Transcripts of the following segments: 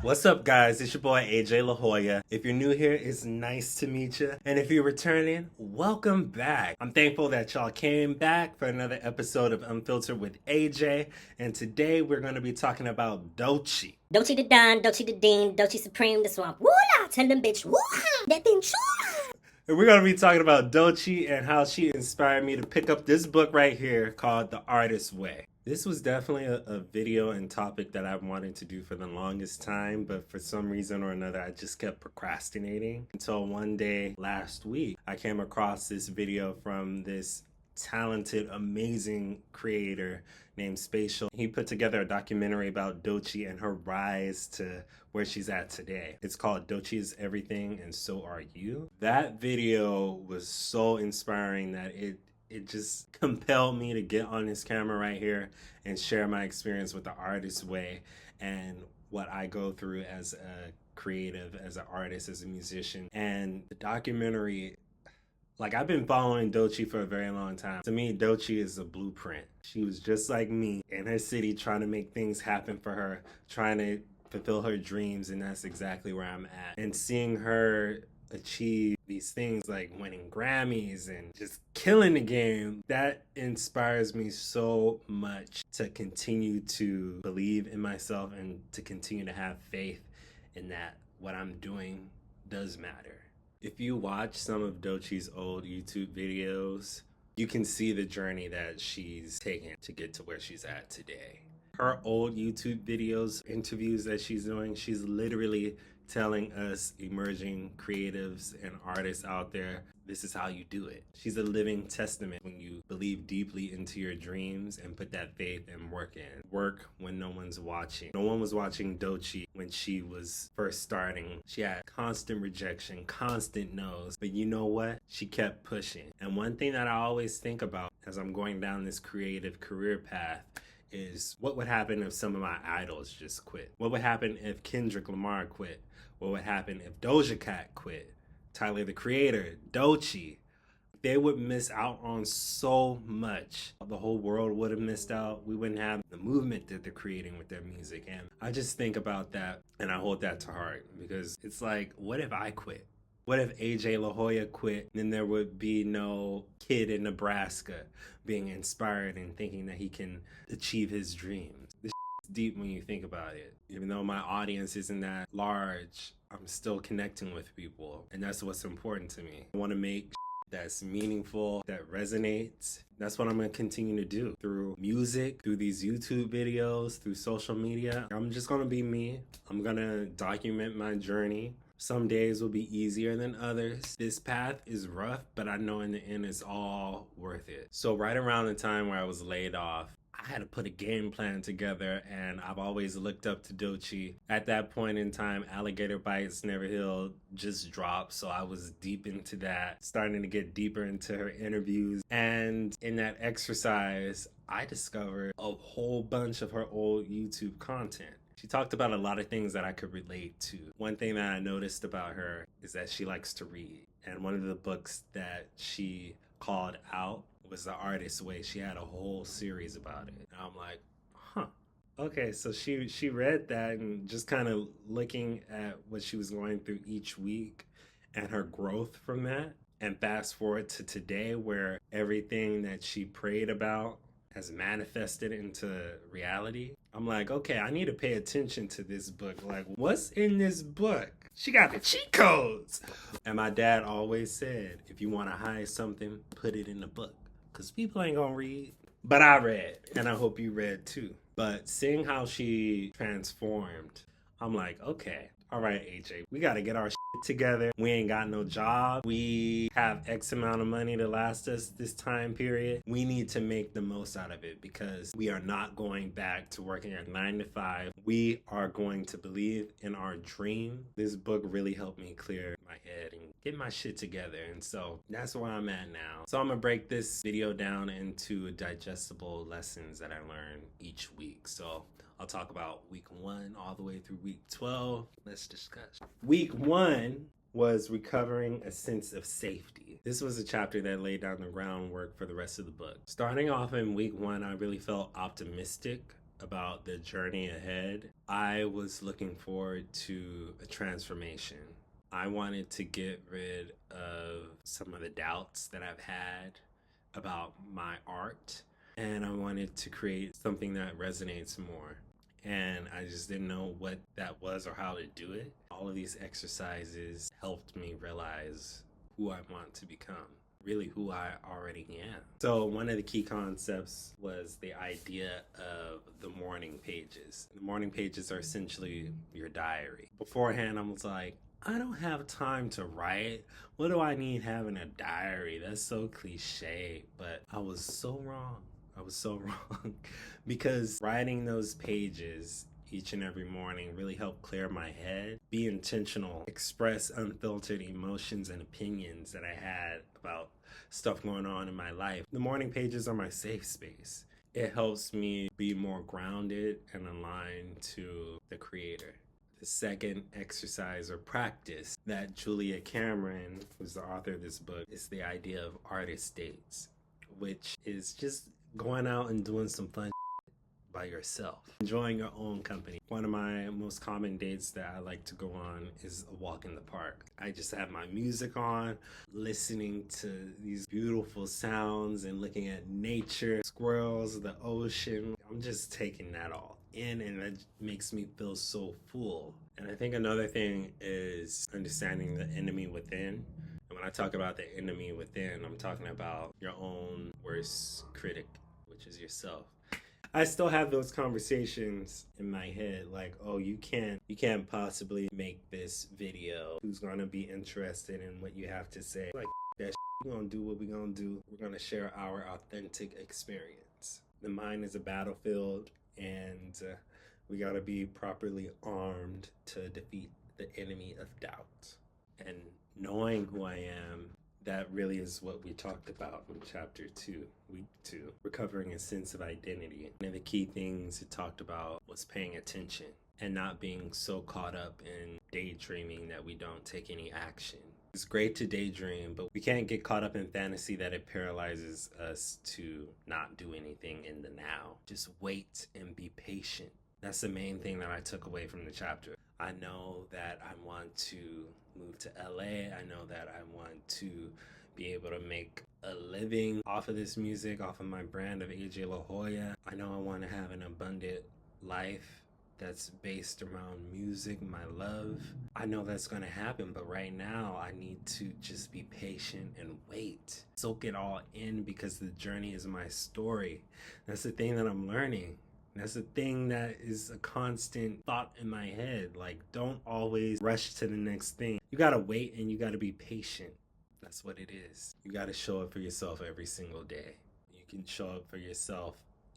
What's up, guys? It's your boy AJ La Hoya. If you're new here, it's nice to meet you. And if you're returning, welcome back. I'm thankful that y'all came back for another episode of Unfiltered with AJ. And today we're going to be talking about Doechii. Doechii the Don, Doechii the Dean, Doechii Supreme, the Swamp. Woo-la! Tell them bitch, woo-ha! That thing choo. And we're going to be talking about Doechii and how she inspired me to pick up this book right here called The Artist's Way. This was definitely a video and topic that I've wanted to do for the longest time, but for some reason or another, I just kept procrastinating until one day last week, I came across this video from this talented, amazing creator named Spatial. He put together a documentary about Doechii and her rise to where she's at today. It's called Doechii is Everything and So Are You. That video was so inspiring that it just compelled me to get on this camera right here and share my experience with The Artist's Way and what I go through as a creative, as an artist, as a musician. And the documentary, like, I've been following Doechii for a very long time. To me, Doechii is a blueprint. She was just like me in her city, trying to make things happen for her, trying to fulfill her dreams, and that's exactly where I'm at. And seeing her achieve these things like winning Grammys and just killing the game, that inspires me so much to continue to believe in myself and to continue to have faith in that what I'm doing does matter. If you watch some of Doechii's old YouTube videos, you can see the journey that she's taken to get to where she's at today. Her old YouTube videos, interviews that she's doing, she's literally telling us emerging creatives and artists out there, this is how you do it. She's a living testament when you believe deeply into your dreams and put that faith and work in. Work when no one's watching. No one was watching Doechii when she was first starting. She had constant rejection, constant no's, but you know what? She kept pushing. And one thing that I always think about as I'm going down this creative career path is what would happen if some of my idols just quit? What would happen if Kendrick Lamar quit? What would happen if Doja Cat quit? Tyler, the Creator, Doechii. They would miss out on so much. The whole world would have missed out. We wouldn't have the movement that they're creating with their music. And I just think about that and I hold that to heart because it's like, what if I quit? What if AJ La Hoya quit? Then there would be no kid in Nebraska being inspired and thinking that he can achieve his dreams. This is deep when you think about it. Even though my audience isn't that large, I'm still connecting with people. And that's what's important to me. I want to make that's meaningful, that resonates. That's what I'm going to continue to do through music, through these YouTube videos, through social media. I'm just going to be me. I'm going to document my journey. Some days will be easier than others. This path is rough, but I know in the end it's all worth it. So right around the time where I was laid off, I had to put a game plan together, and I've always looked up to Doechii. At that point in time, Alligator Bites Never Healed just dropped, so I was deep into that, starting to get deeper into her interviews. And in that exercise, I discovered a whole bunch of her old YouTube content. She talked about a lot of things that I could relate to. One thing that I noticed about her is that she likes to read. And one of the books that she called out was The Artist's Way. She had a whole series about it. And I'm like, huh. Okay, so she read that and just kind of looking at what she was going through each week and her growth from that. And fast forward to today where everything that she prayed about has manifested into reality. I'm like, okay, I need to pay attention to this book. Like, what's in this book? She got the cheat codes. And my dad always said, if you want to hide something, put it in the book. Because people ain't going to read. But I read, and I hope you read too. But seeing how she transformed, I'm like, okay, all right, AJ, we got to get our shit together. We ain't got no job. We have X amount of money to last us this time period. We need to make the most out of it because we are not going back to working at 9 to 5. We are going to believe in our dream. This book really helped me clear my head and get my shit together. And so that's where I'm at now. So I'm gonna break this video down into digestible lessons that I learned each week. So I'll talk about week 1 all the way through week 12. Let's discuss. Week 1 was recovering a sense of safety. This was a chapter that laid down the groundwork for the rest of the book. Starting off in week 1, I really felt optimistic about the journey ahead, I was looking forward to a transformation. I wanted to get rid of some of the doubts that I've had about my art, and I wanted to create something that resonates more. And I just didn't know what that was or how to do it. All of these exercises helped me realize who I want to become, really who I already am. So one of the key concepts was the idea of the morning pages. The morning pages are essentially your diary. Beforehand, I was like, I don't have time to write. What do I need having a diary? That's so cliche, but I was so wrong. I was so wrong because writing those pages each and every morning really helped clear my head, be intentional, express unfiltered emotions and opinions that I had about stuff going on in my life. The morning pages are my safe space. It helps me be more grounded and aligned to the creator. The second exercise or practice that Julia Cameron, who's the author of this book, is the idea of artist dates, which is just going out and doing some fun by yourself, enjoying your own company. One of my most common dates that I like to go on is a walk in the park. I just have my music on, listening to these beautiful sounds and looking at nature, squirrels, the ocean. I'm just taking that all in, and that makes me feel so full. And I think another thing is understanding the enemy within. And when I talk about the enemy within, I'm talking about your own worst critic, which is yourself. I still have those conversations in my head, like, oh, you can't possibly make this video. Who's gonna be interested in what you have to say? Like, that we're gonna do what we're gonna do. We're gonna share our authentic experience. The mind is a battlefield, and we gotta be properly armed to defeat the enemy of doubt. And knowing who I am, that really is what we talked about in chapter 2, week 2, recovering a sense of identity. One of the key things it talked about was paying attention and not being so caught up in daydreaming that we don't take any action. It's great to daydream, but we can't get caught up in fantasy that it paralyzes us to not do anything in the now. Just wait and be patient. That's the main thing that I took away from the chapter. I know that I want to move to LA. I know that I want to be able to make a living off of this music, off of my brand of AJ La Jolla. I know I want to have an abundant life that's based around music, my love. I know that's going to happen, but right now I need to just be patient and wait. Soak it all in, because the journey is my story. That's the thing that I'm learning. That's the thing that is a constant thought in my head. Like, don't always rush to the next thing. You gotta wait and you gotta be patient. That's what it is. You gotta show up for yourself every single day. You can show up for yourself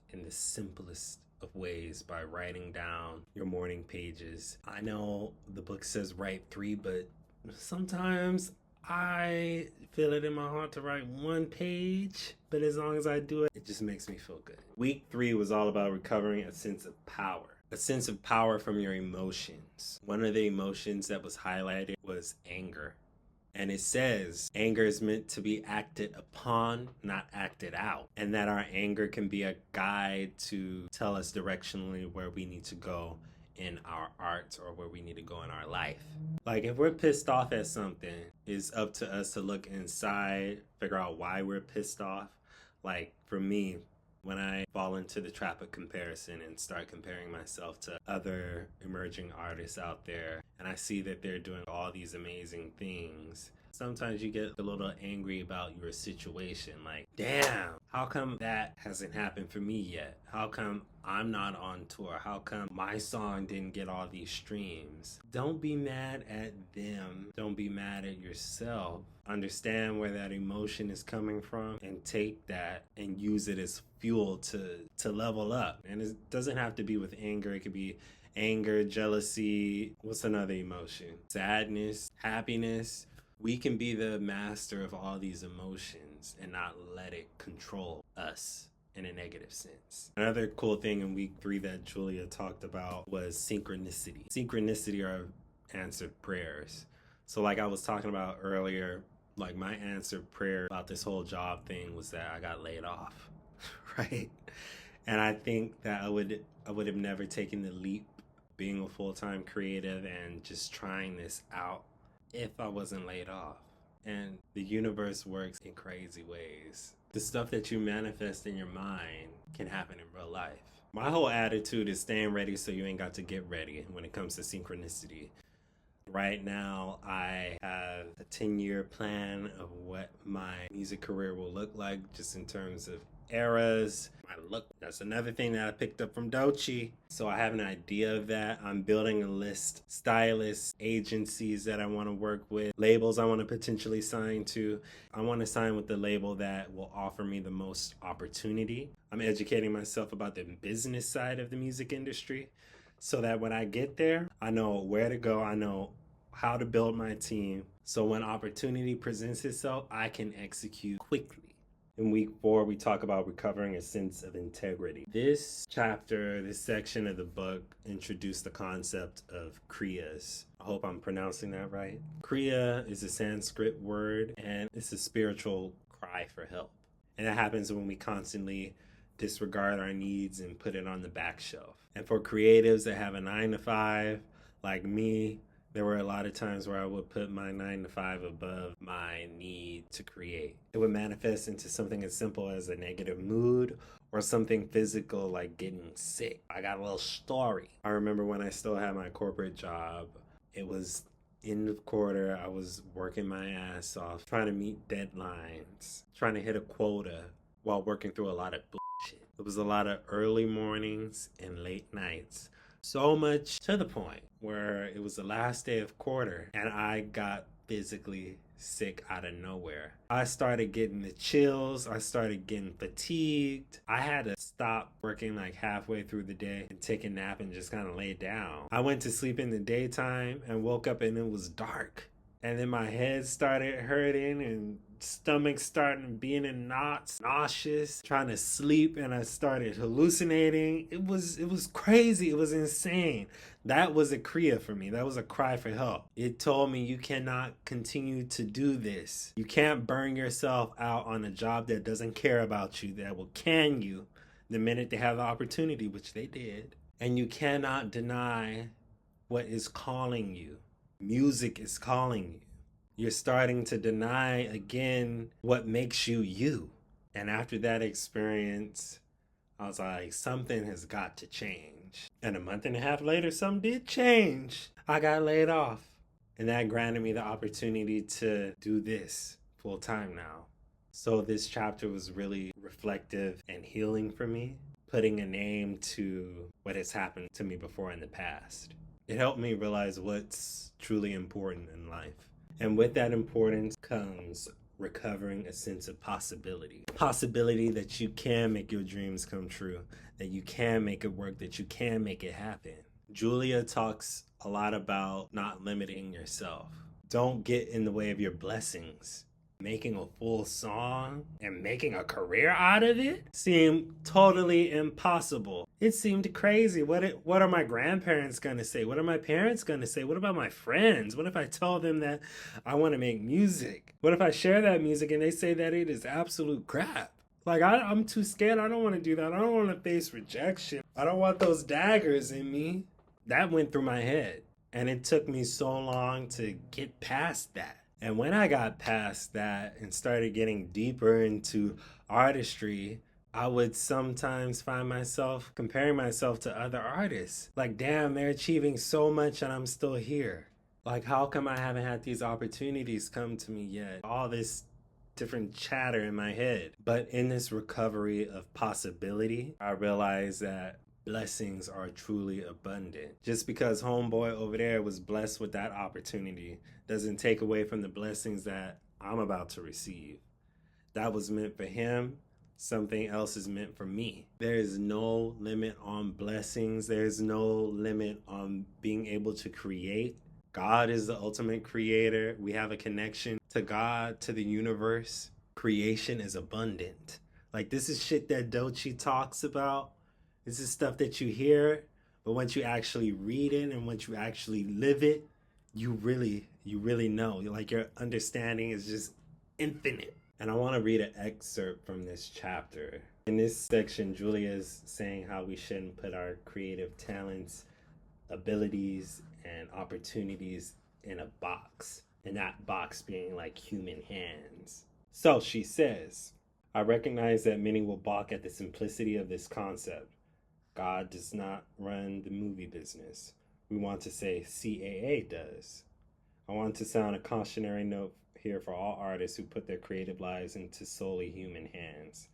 in the simplest of ways by writing down your morning pages. I know the book says write 3, but sometimes I feel it in my heart to write 1 page, but as long as I do it, it just makes me feel good. Week 3 was all about recovering a sense of power. A sense of power from your emotions. One of the emotions that was highlighted was anger. And it says anger is meant to be acted upon, not acted out. And that our anger can be a guide to tell us directionally where we need to go in our art or where we need to go in our life. Like, if we're pissed off at something, it's up to us to look inside, figure out why we're pissed off. Like, for me, when I fall into the trap of comparison and start comparing myself to other emerging artists out there, and I see that they're doing all these amazing things, sometimes you get a little angry about your situation. Like, damn, how come that hasn't happened for me yet? How come I'm not on tour? How come my song didn't get all these streams? Don't be mad at them. Don't be mad at yourself. Understand where that emotion is coming from and take that and use it as fuel to level up. And it doesn't have to be with anger. It could be anger, jealousy. What's another emotion? Sadness, happiness. We can be the master of all these emotions and not let it control us in a negative sense. Another cool thing in week 3 that Julia talked about was synchronicity. Synchronicity are answered prayers. So like I was talking about earlier, like my answered prayer about this whole job thing was that I got laid off, right? And I think that I would have never taken the leap being a full-time creative and just trying this out if I wasn't laid off. And the universe works in crazy ways. The stuff that you manifest in your mind can happen in real life. My whole attitude is staying ready so you ain't got to get ready when it comes to synchronicity. Right now, I have a 10-year plan of what my music career will look like, just in terms of eras, my look. That's another thing that I picked up from Doechii. So I have an idea of that. I'm building a list, stylists, agencies that I want to work with, labels I want to potentially sign to. I want to sign with the label that will offer me the most opportunity. I'm educating myself about the business side of the music industry so that when I get there, I know where to go. I know how to build my team. So when opportunity presents itself, I can execute quickly. In week 4, we talk about recovering a sense of integrity. This chapter, this section of the book introduced the concept of kriyas. I hope I'm pronouncing that right. Kriya is a Sanskrit word, and it's a spiritual cry for help. And it happens when we constantly disregard our needs and put it on the back shelf. And for creatives that have a 9-to-5, like me, there were a lot of times where I would put my 9-to-5 above my need to create. It would manifest into something as simple as a negative mood or something physical like getting sick. I got a little story. I remember when I still had my corporate job, it was end of quarter. I was working my ass off, trying to meet deadlines, trying to hit a quota while working through a lot of bullshit. It was a lot of early mornings and late nights. So much to the point where it was the last day of quarter and I got physically sick out of nowhere. I started getting the chills. I started getting fatigued. I had to stop working like halfway through the day and take a nap and just kind of lay down. I went to sleep in the daytime and woke up and it was dark. And then my head started hurting and stomach starting being in knots, nauseous, trying to sleep, and I started hallucinating. It was crazy. It was insane. That was a kriya for me. That was a cry for help. It told me you cannot continue to do this. You can't burn yourself out on a job that doesn't care about you, that will can you the minute they have the opportunity, which they did. And you cannot deny what is calling you. Music is calling you. You're starting to deny again what makes you you. And after that experience, I was like, something has got to change. And a month and a half later, something did change. I got laid off. And that granted me the opportunity to do this full time now. So this chapter was really reflective and healing for me, putting a name to what has happened to me before in the past. It helped me realize what's truly important in life. And with that importance comes recovering a sense of possibility. Possibility that you can make your dreams come true, that you can make it work, that you can make it happen. Julia talks a lot about not limiting yourself. Don't get in the way of your blessings. Making a full song and making a career out of it seemed totally impossible. It seemed crazy. What are my grandparents gonna say? What are my parents gonna say? What about my friends? What if I tell them that I want to make music? What if I share that music and they say that it is absolute crap? Like, I'm too scared. I don't want to do that. I don't want to face rejection. I don't want those daggers in me. That went through my head. And it took me so long to get past that. And when I got past that and started getting deeper into artistry, I would sometimes find myself comparing myself to other artists. Like, damn, they're achieving so much and I'm still here. Like, how come I haven't had these opportunities come to me yet? All this different chatter in my head. But in this recovery of possibility, I realized that blessings are truly abundant. Just because homeboy over there was blessed with that opportunity doesn't take away from the blessings that I'm about to receive. That was meant for him. Something else is meant for me. There is no limit on blessings. There's no limit on being able to create. God is the ultimate creator. We have a connection to God, to the universe. Creation is abundant. Like, this is shit that Doechii talks about. This is stuff that you hear, but once you actually read it and once you actually live it, you really know. Like, your understanding is just infinite. And I want to read an excerpt from this chapter In this section, Julia is saying how we shouldn't put our creative talents, abilities, and opportunities in a box, and that box being like human hands. So she says, I recognize that many will balk at the simplicity of this concept. God does not run the movie business. We want to say CAA does. I want to sound a cautionary note here for all artists who put their creative lives into solely human hands.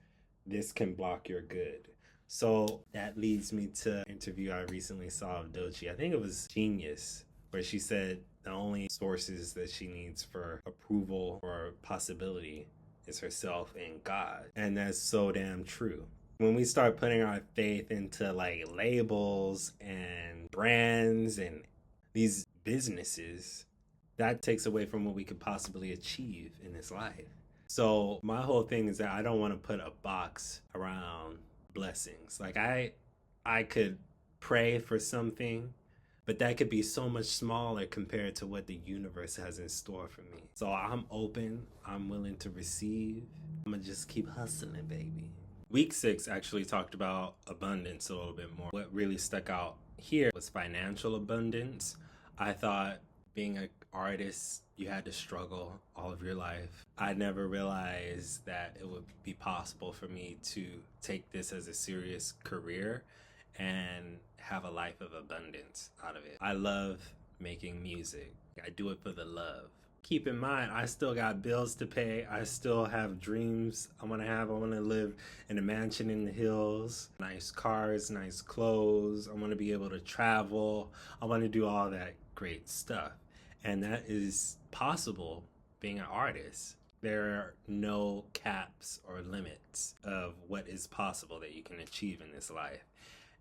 This can block your good. So that leads me to an interview I recently saw of Doechii. I think it was Genius, where she said the only sources that she needs for approval or possibility is herself and God. And that's so damn true. When we start putting our faith into like labels and brands and these businesses, that takes away from what we could possibly achieve in this life. So my whole thing is that I don't want to put a box around blessings. Like I could pray for something, but that could be so much smaller compared to what the universe has in store for me. So I'm open, I'm willing to receive. I'm gonna just keep hustling, baby. Week 6 actually talked about abundance a little bit more. What really stuck out here was financial abundance. I thought being an artist, you had to struggle all of your life. I never realized that it would be possible for me to take this as a serious career and have a life of abundance out of it. I love making music. I do it for the love. Keep in mind, I still got bills to pay. I still have dreams I want to live in a mansion in the hills, nice cars, nice clothes. I want to be able to travel. I want to do all that great stuff. And that is possible being an artist. There are no caps or limits of what is possible that you can achieve in this life.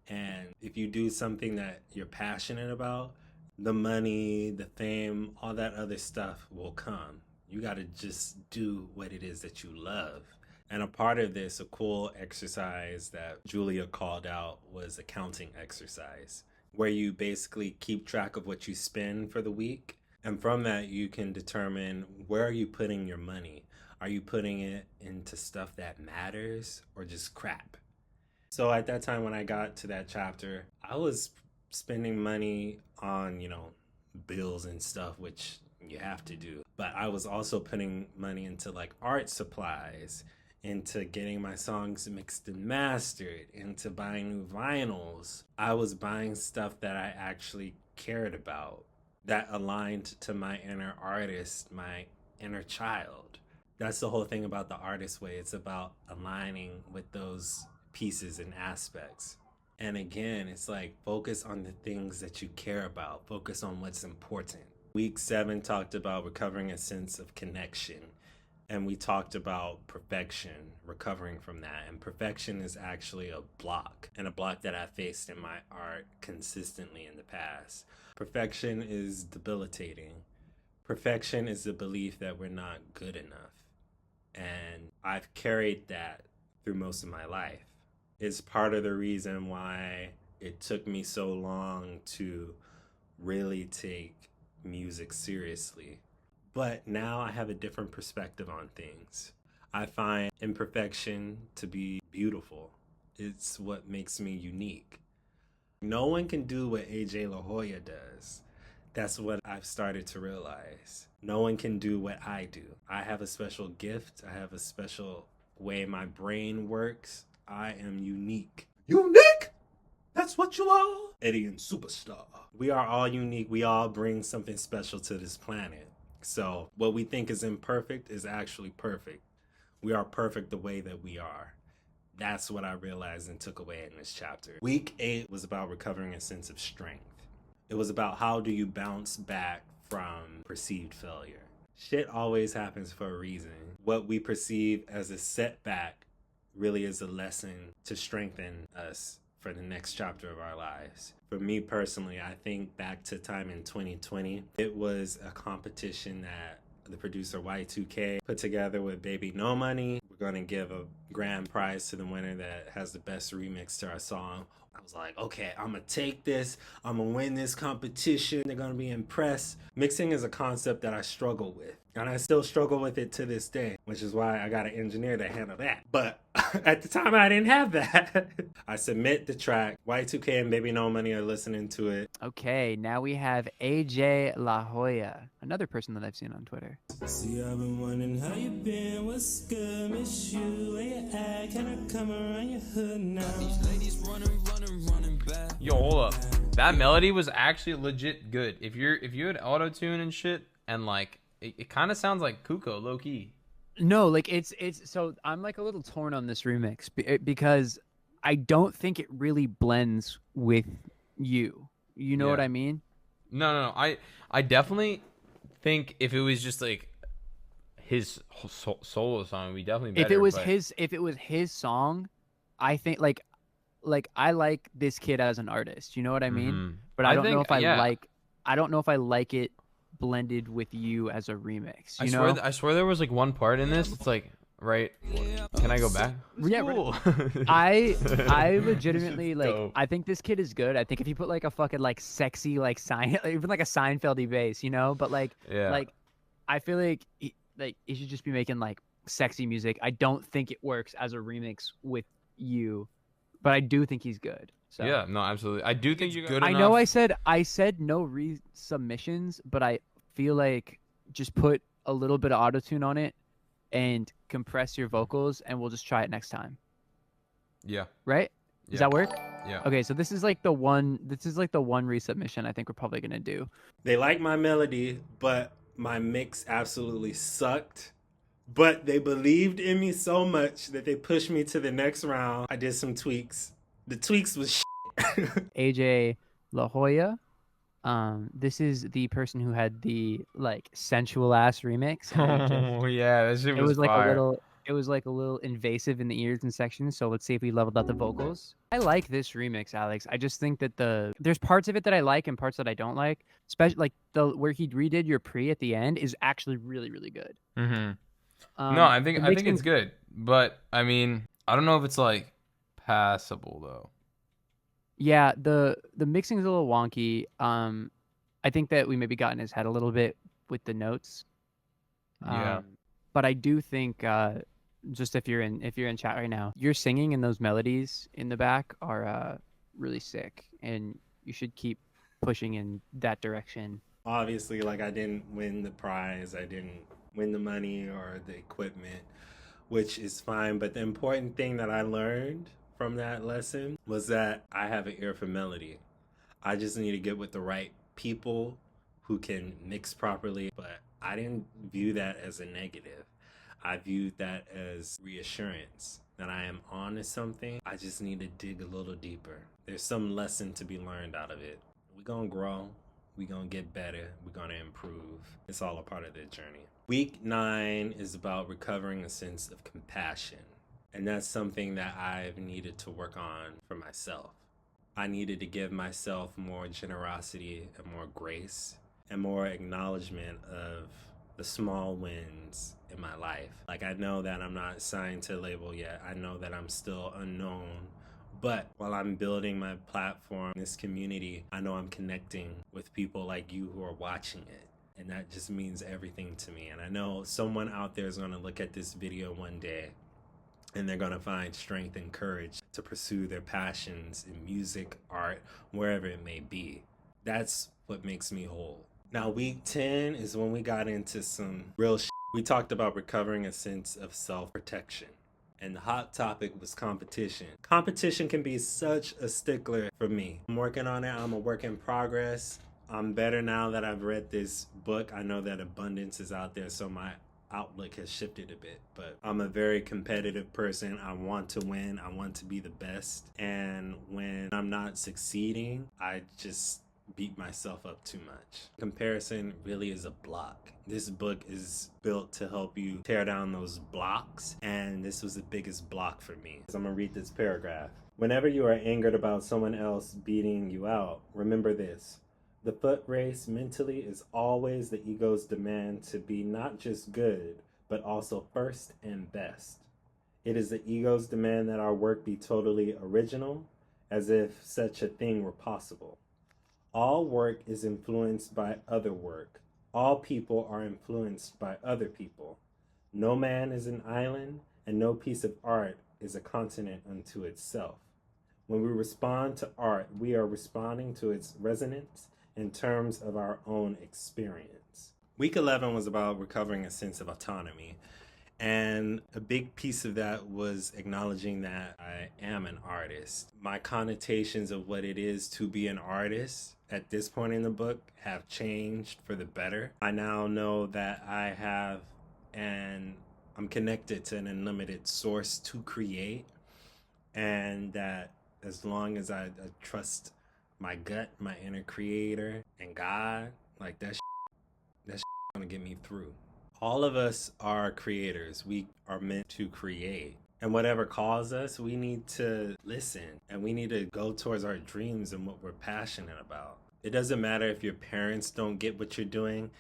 And if you do something that you're passionate about, the money, the fame, all that other stuff will come. You got to just do what it is that you love. And a part of this, a cool exercise that Julia called out, was a counting exercise, where you basically keep track of what you spend for the week. And from that, you can determine, where are you putting your money? Are you putting it into stuff that matters or just crap? So at that time when I got to that chapter, I was spending money on, bills and stuff, which you have to do. But I was also putting money into like art supplies, into getting my songs mixed and mastered, into buying new vinyls. I was buying stuff that I actually cared about, that aligned to my inner artist, my inner child. That's the whole thing about the Artist Way. It's about aligning with those pieces and aspects. And again, it's like, focus on the things that you care about. Focus on what's important. Week 7 talked about recovering a sense of connection. And we talked about perfection, recovering from that. And perfection is actually a block, and a block that I faced in my art consistently in the past. Perfection is debilitating. Perfection is the belief that we're not good enough. And I've carried that through most of my life. It's part of the reason why it took me so long to really take music seriously. But now I have a different perspective on things. I find imperfection to be beautiful. It's what makes me unique. No one can do what AJ La Hoya does. That's what I've started to realize. No one can do what I do. I have a special gift. I have a special way my brain works. I am unique. Unique? That's what you are? Eddie and Superstar. We are all unique. We all bring something special to this planet. So what we think is imperfect is actually perfect. We are perfect the way that we are. That's what I realized and took away in this chapter. Week 8 was about recovering a sense of strength. It was about, how do you bounce back from perceived failure? Shit always happens for a reason. What we perceive as a setback really is a lesson to strengthen us for the next chapter of our lives. For me personally, I think back to time in 2020. It was a competition that the producer Y2K put together with Baby No Money. We're going to give a grand prize to the winner that has the best remix to our song. I was like, okay, I'm gonna take this, I'm gonna win this competition, they're gonna be impressed. Mixing is a concept that I struggle with, and I still struggle with it to this day, which is why I got an engineer to handle that. But at the time, I didn't have that. I submit the track, Y2K and Baby No Money are listening to it. Okay, now we have AJ La Hoya, another person that I've seen on Twitter. See, I've been wondering how you been, what's good, miss you, where you at, can I come around your hood now? These ladies running back. Yo, hold up. That melody was actually legit good. If you had auto-tune and shit, and like it kind of sounds like Kuko, low key. No, like it's so I'm like a little torn on this remix because I don't think it really blends with you. You know what I mean? No. I definitely think if it was just like his solo song, it'd be definitely better. If it was his song, I think like I like this kid as an artist. You know what I mean? But I don't know if I don't know if I like it blended with you as a remix. I swear there was like one part in this. It's like, right? Can I go back? Yeah, cool. I legitimately like. Dope. I think this kid is good. I think if you put like a fucking like sexy like even like a Seinfeldy bass, you know. But like, like, I feel like he should just be making like sexy music. I don't think it works as a remix with you, but I do think he's good. So. Yeah, no, absolutely. I do think you're good enough. I know I said no resubmissions, but I feel like just put a little bit of autotune on it and compress your vocals, and we'll just try it next time. Yeah. Right? Does that work? Yeah. Okay, so this is like the one resubmission I think we're probably gonna do. They like my melody, but my mix absolutely sucked. But they believed in me so much that they pushed me to the next round. I did some tweaks. The tweaks was AJ La Hoya. This is the person who had the like sensual ass remix. Oh yeah, that shit was it was like fire. a little invasive in the ears and sections. So let's see if we leveled out the vocals. I like this remix, Alex. I just think that there's parts of it that I like and parts that I don't like. Especially like where he redid your pre at the end is actually really really good. No, I think it's good, but I mean I don't know if it's like passable though. Yeah, the mixing is a little wonky. I think that we maybe got in his head a little bit with the notes. Yeah. But I do think just if you're in chat right now, your singing and those melodies in the back are really sick, and you should keep pushing in that direction. Obviously, like I didn't win the prize, I didn't win the money or the equipment, which is fine. But the important thing that I learned from that lesson was that I have an ear for melody. I just need to get with the right people who can mix properly. But I didn't view that as a negative. I viewed that as reassurance that I am on to something. I just need to dig a little deeper. There's some lesson to be learned out of it. We're gonna grow. We're gonna get better. We're gonna improve. It's all a part of the journey. Week 9 is about recovering a sense of compassion. And that's something that I've needed to work on for myself. I needed to give myself more generosity and more grace and more acknowledgement of the small wins in my life. Like I know that I'm not signed to a label yet. I know that I'm still unknown. But while I'm building my platform, this community, I know I'm connecting with people like you who are watching it. And that just means everything to me. And I know someone out there is going to look at this video one day and they're going to find strength and courage to pursue their passions in music, art, wherever it may be. That's what makes me whole. Now, week 10 is when we got into some real shit. We talked about recovering a sense of self-protection. And the hot topic was competition. Competition can be such a stickler for me. I'm working on it. I'm a work in progress. I'm better now that I've read this book. I know that abundance is out there, so my outlook has shifted a bit. But I'm a very competitive person. I want to win. I want to be the best. And when I'm not succeeding, I just beat myself up too much. Comparison really is a block. This book is built to help you tear down those blocks, and this was the biggest block for me. So I'm gonna read this paragraph. Whenever you are angered about someone else beating you out, remember this. The foot race mentally is always the ego's demand to be not just good, but also first and best. It is the ego's demand that our work be totally original, as if such a thing were possible. All work is influenced by other work. All people are influenced by other people. No man is an island, and no piece of art is a continent unto itself. When we respond to art, we are responding to its resonance in terms of our own experience. Week 11 was about recovering a sense of autonomy. And a big piece of that was acknowledging that I am an artist. My connotations of what it is to be an artist at this point in the book have changed for the better. I now know that I have and I'm connected to an unlimited source to create, and that as long as I trust my gut, my inner creator, and God, like that's gonna get me through. All of us are creators. We are meant to create. And whatever calls us, we need to listen and we need to go towards our dreams and what we're passionate about. It doesn't matter if your parents don't get what you're doing,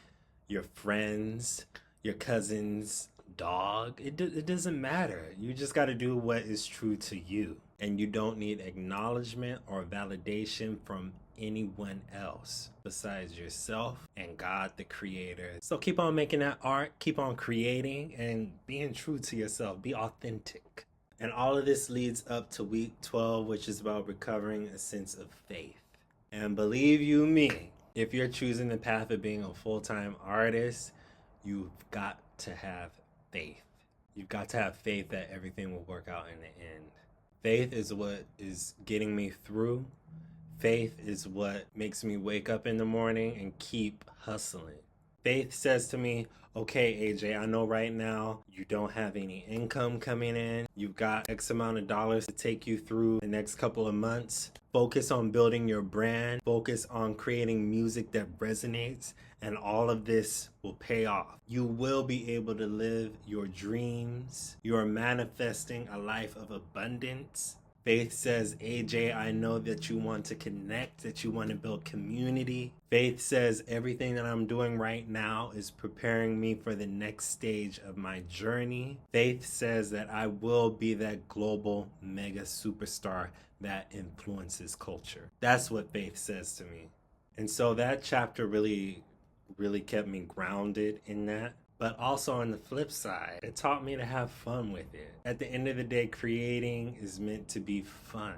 your friends, your cousins, dog. It doesn't matter. You just got to do what is true to you. And you don't need acknowledgement or validation from anyone else besides yourself and God the creator. So keep on making that art, keep on creating and being true to yourself. Be authentic. And all of this leads up to week 12, which is about recovering a sense of faith. And believe you me, if you're choosing the path of being a full-time artist, you've got to have faith. You've got to have faith that everything will work out in the end. Faith is what is getting me through. Faith is what makes me wake up in the morning and keep hustling. Faith says to me, okay, AJ, I know right now you don't have any income coming in. You've got X amount of dollars to take you through the next couple of months. Focus on building your brand. Focus on creating music that resonates, and all of this will pay off. You will be able to live your dreams. You are manifesting a life of abundance. Faith says, AJ, I know that you want to connect, that you want to build community. Faith says, everything that I'm doing right now is preparing me for the next stage of my journey. Faith says that I will be that global mega superstar that influences culture. That's what faith says to me. And so that chapter really kept me grounded in that. But also on the flip side, it taught me to have fun with it. At the end of the day, creating is meant to be fun.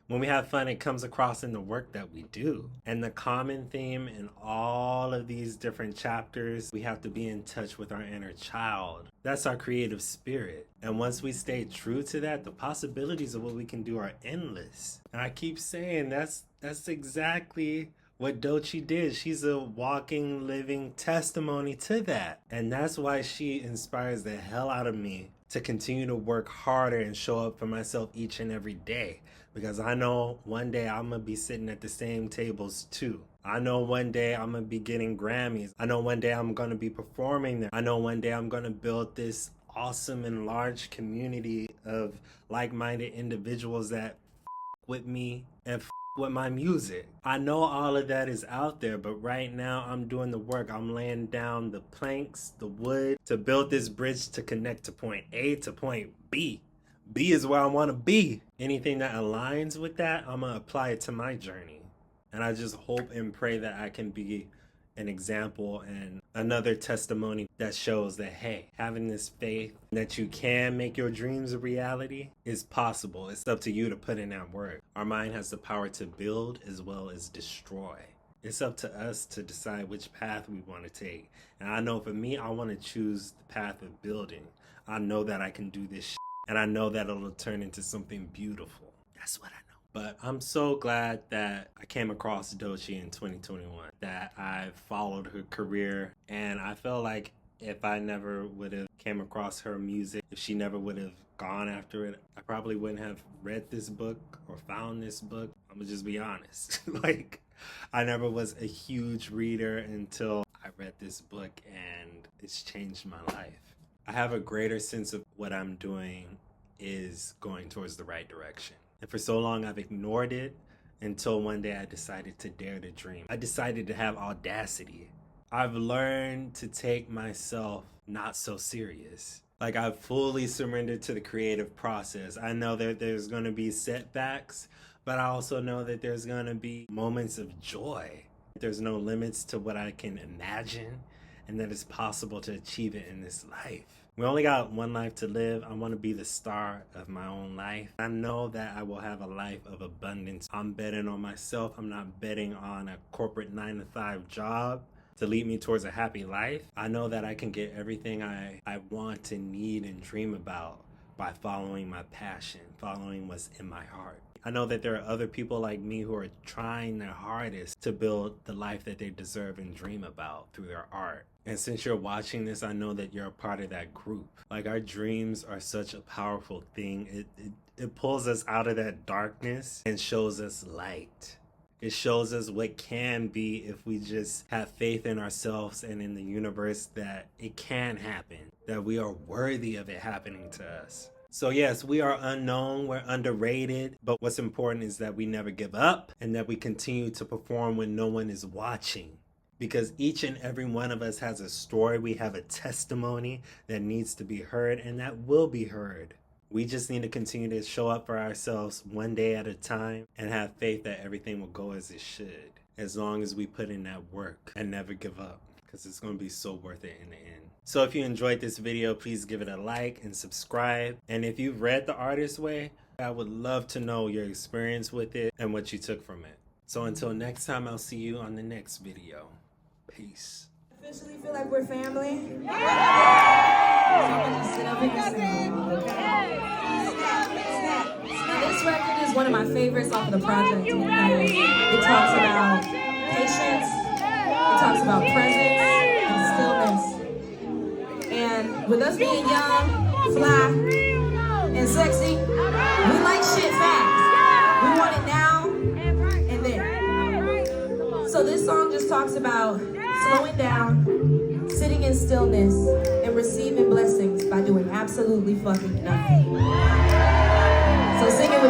When we have fun, it comes across in the work that we do. And the common theme in all of these different chapters, we have to be in touch with our inner child. That's our creative spirit. And once we stay true to that, the possibilities of what we can do are endless. And I keep saying that's exactly what Doechii did. She's a walking, living testimony to that. And that's why she inspires the hell out of me to continue to work harder and show up for myself each and every day. Because I know one day I'm going to be sitting at the same tables too. I know one day I'm going to be getting Grammys. I know one day I'm going to be performing there. I know one day I'm going to build this awesome and large community of like-minded individuals that with me and with my music. I know all of that is out there, but right now I'm doing the work. I'm laying down the planks, the wood to build this bridge to connect to point A to point B. B is where I want to be. Anything that aligns with that, I'm going to apply it to my journey. And I just hope and pray that I can be an example and another testimony that shows that, hey, having this faith that you can make your dreams a reality is possible. It's up to you to put in that work. Our mind has the power to build as well as destroy. It's up to us to decide which path we want to take. And I know for me, I want to choose the path of building. I know that I can do this shit, and I know that it'll turn into something beautiful. That's what I know. But I'm so glad that I came across Doechii in 2021, that I followed her career, and I felt like if I never would have came across her music, if she never would have gone after it, I probably wouldn't have read this book or found this book. I'm gonna just be honest. Like, I never was a huge reader until I read this book, and it's changed my life. I have a greater sense of what I'm doing is going towards the right direction. And for so long, I've ignored it until one day I decided to dare to dream. I decided to have audacity. I've learned to take myself not so serious. Like, I've fully surrendered to the creative process. I know that there's going to be setbacks, but I also know that there's gonna be moments of joy. There's no limits to what I can imagine, and that it's possible to achieve it in this life. We only got one life to live. I want to be the star of my own life. I know that I will have a life of abundance. I'm betting on myself. I'm not betting on a corporate 9-to-5 job to lead me towards a happy life. I know that I can get everything I want and need and dream about by following my passion, following what's in my heart. I know that there are other people like me who are trying their hardest to build the life that they deserve and dream about through their art. And since you're watching this, I know that you're a part of that group. Like, our dreams are such a powerful thing. It pulls us out of that darkness and shows us light. It shows us what can be if we just have faith in ourselves and in the universe that it can happen, that we are worthy of it happening to us. So yes, we are unknown, we're underrated, but what's important is that we never give up and that we continue to perform when no one is watching. Because each and every one of us has a story, we have a testimony that needs to be heard and that will be heard. We just need to continue to show up for ourselves one day at a time and have faith that everything will go as it should, as long as we put in that work and never give up, because it's going to be so worth it in the end. So if you enjoyed this video, please give it a like and subscribe. And if you've read The Artist's Way, I would love to know your experience with it and what you took from it. So until next time, I'll see you on the next video. Peace. Officially feel like we're family? Yeah! So I'm gonna just sit up here and sing, okay? Now this record is one of my favorites off of the project because it talks about patience, it talks about presence and stillness. And with us being young, fly, and sexy, we like shit fast. We want it now and then. So this song just talks about slowing down, sitting in stillness, and receiving blessings by doing absolutely fucking nothing. So sing it with